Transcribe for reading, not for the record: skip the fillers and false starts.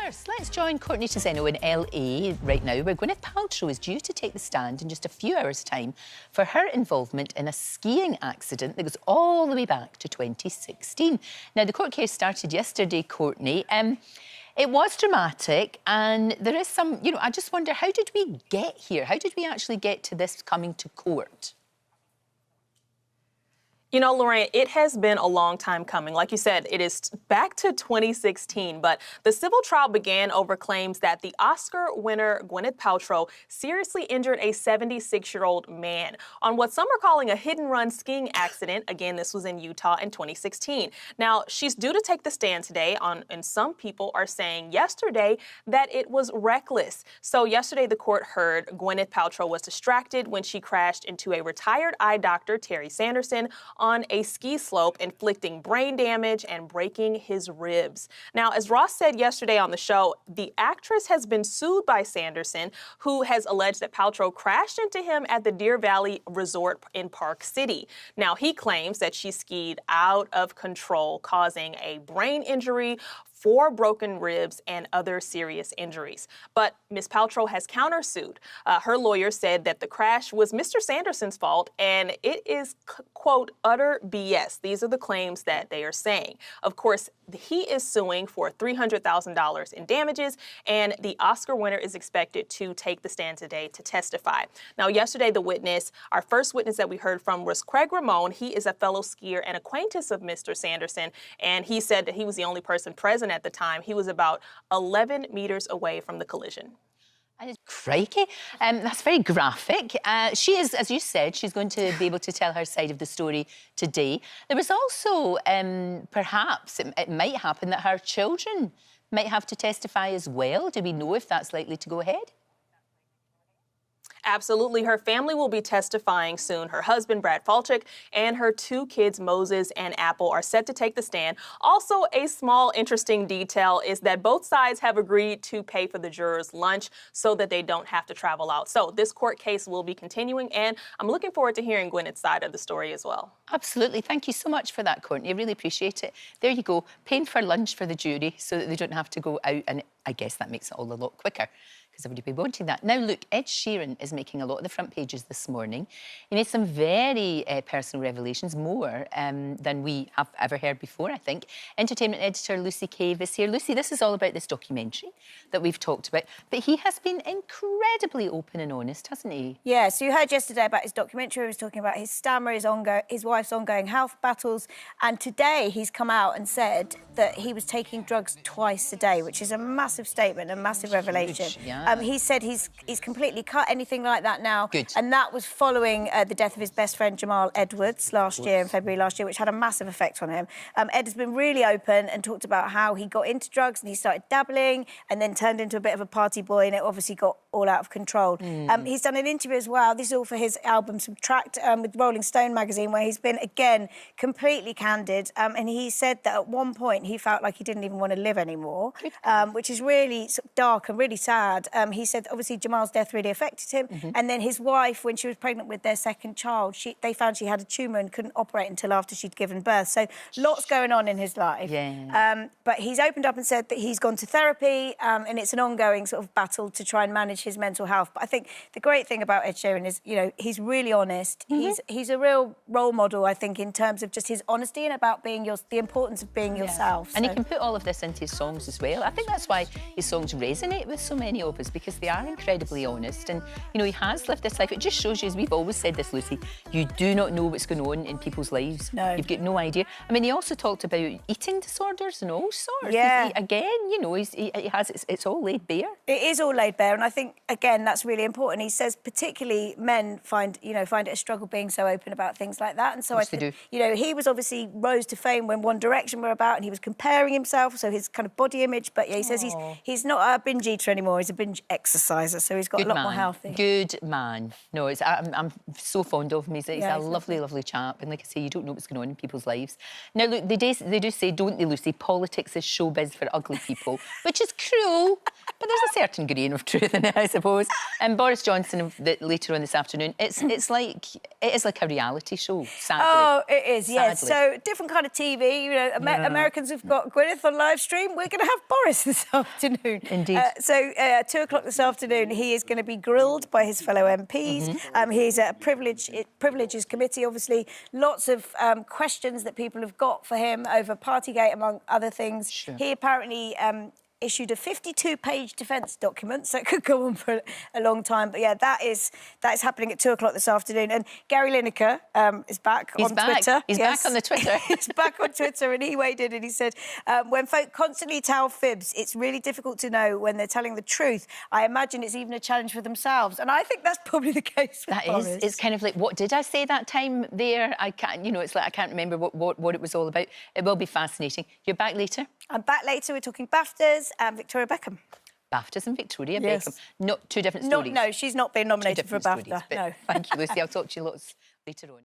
First, let's join Courtney Tizeno in LA right now, where Gwyneth Paltrow is due to take the stand in just a few hours' time for her involvement in a skiing accident that goes all the way back to 2016. Now, the court case started yesterday, Courtney. It was dramatic, and there is some, I just wonder, how did we get here? How did we actually get to this coming to court? You know, Lorraine, it has been a long time coming. Like you said, it is back to 2016, but the civil trial began over claims that the Oscar winner Gwyneth Paltrow seriously injured a 76-year-old man on what some are calling a hit-and-run skiing accident. Again, this was in Utah in 2016. Now, she's due to take the stand today, and some people are saying yesterday that it was reckless. So yesterday, the court heard Gwyneth Paltrow was distracted when she crashed into a retired eye doctor, Terry Sanderson, on a ski slope, inflicting brain damage and breaking his ribs. Now, as Ross said yesterday on the show, the actress has been sued by Sanderson, who has alleged that Paltrow crashed into him at the Deer Valley Resort in Park City. Now, he claims that she skied out of control, causing a brain injury, 4 broken ribs, and other serious injuries. But Ms. Paltrow has countersued. Her lawyer said that the crash was Mr. Sanderson's fault, and it is, quote, utter BS. These are the claims that they are saying. Of course, he is suing for $300,000 in damages, and the Oscar winner is expected to take the stand today to testify. Now, yesterday, our first witness that we heard from was Craig Ramon. He is a fellow skier and acquaintance of Mr. Sanderson, and he said that he was the only person present at the time. He was about 11 meters away from the collision. Crikey. That's very graphic. She is, as you said, she's going to be able to tell her side of the story today. There was also, perhaps, it might happen that her children might have to testify as well. Do we know if that's likely to go ahead? Absolutely. Her family will be testifying soon. Her husband, Brad Falchuk, and her 2 kids, Moses and Apple, are set to take the stand. Also, a small interesting detail is that both sides have agreed to pay for the jurors' lunch so that they don't have to travel out. So this court case will be continuing, and I'm looking forward to hearing Gwyneth's side of the story as well. Absolutely. Thank you so much for that, Courtney. I really appreciate it. There you go. Paying for lunch for the jury so that they don't have to go out, and I guess that makes it all a lot quicker, because everybody will be wanting that. Now, look, Ed Sheeran is making a lot of the front pages this morning. He made some very personal revelations, more than we have ever heard before, I think. Entertainment editor Lucy Cave is here. Lucy, this is all about this documentary that we've talked about, but he has been incredibly open and honest, hasn't he? Yeah, so you heard yesterday about his documentary. He was talking about his stammer, his wife's ongoing health battles, and today he's come out and said that he was taking drugs twice a day, which is a massive statement, a massive revelation. Huge, yeah. He said he's completely cut anything like that now. Good. And that was following the death of his best friend Jamal Edwards last year, in February last year, which had a massive effect on him. Ed has been really open and talked about how he got into drugs and he started dabbling and then turned into a bit of a party boy, and it obviously got all out of control. He's done an interview as well. This is all for his album Subtract with Rolling Stone magazine, where he's been, again, completely candid. And he said that at one point he felt like he didn't even want to live anymore, which is really dark and really sad. He said, obviously, Jamal's death really affected him. And then his wife, when she was pregnant with their second child, they found she had a tumour and couldn't operate until after she'd given birth. So lots going on in his life. Yeah. But he's opened up and said that he's gone to therapy, and it's an ongoing sort of battle to try and manage his mental health. But I think the great thing about Ed Sheeran is, he's really honest. He's a real role model, I think, in terms of just his honesty and about being the importance of being yourself. And he can put all of this into his songs as well. I think that's why his songs resonate with so many of us, because they are incredibly honest. And, he has lived this life. It just shows you, as we've always said this, Lucy, you do not know what's going on in people's lives. No. You've got no idea. I mean, he also talked about eating disorders and all sorts. Yeah. Again, it's all laid bare. It is all laid bare, and I think, again, that's really important. He says particularly men find it a struggle being so open about things like that. And so I think, he was obviously rose to fame when One Direction were about, and he was comparing himself, so his kind of body image. But yeah, he says he's not a binge eater anymore. He's a binge exerciser, so he's got a lot more healthy. Good man. No, I'm so fond of him. He's a lovely, lovely chap. And like I say, you don't know what's going on in people's lives. Now, look, they do say, don't they, Lucy, politics is showbiz for ugly people, which is cruel, but there's a certain grain of truth in it. I suppose. And Boris Johnson later on this afternoon. It is like a reality show. Sadly. Oh, it is. Yes. Sadly. So different kind of TV. You know, Americans have got Gwyneth on live stream. We're going to have Boris this afternoon. Indeed. So 2 o'clock this afternoon, he is going to be grilled by his fellow MPs. He's at a privileges committee. Obviously, lots of questions that people have got for him over Partygate, among other things. Sure. He apparently issued a 52-page defence document, so it could go on for a long time. But yeah, that is happening at 2 o'clock this afternoon. And Gary Lineker is back on Twitter. He's back on the Twitter. He's back on Twitter, and he weighed in and he said, when folk constantly tell fibs, it's really difficult to know when they're telling the truth. I imagine it's even a challenge for themselves. And I think that's probably the case with Boris. It's kind of like, what did I say that time there? I can't, it's like I can't remember what it was all about. It will be fascinating. You're back later? I'm back later. We're talking BAFTAs and Victoria Beckham. BAFTAs and Victoria Beckham. Not two different stories. No, she's not been nominated for a BAFTA. No. Thank you, Lucy. I'll talk to you lots later on.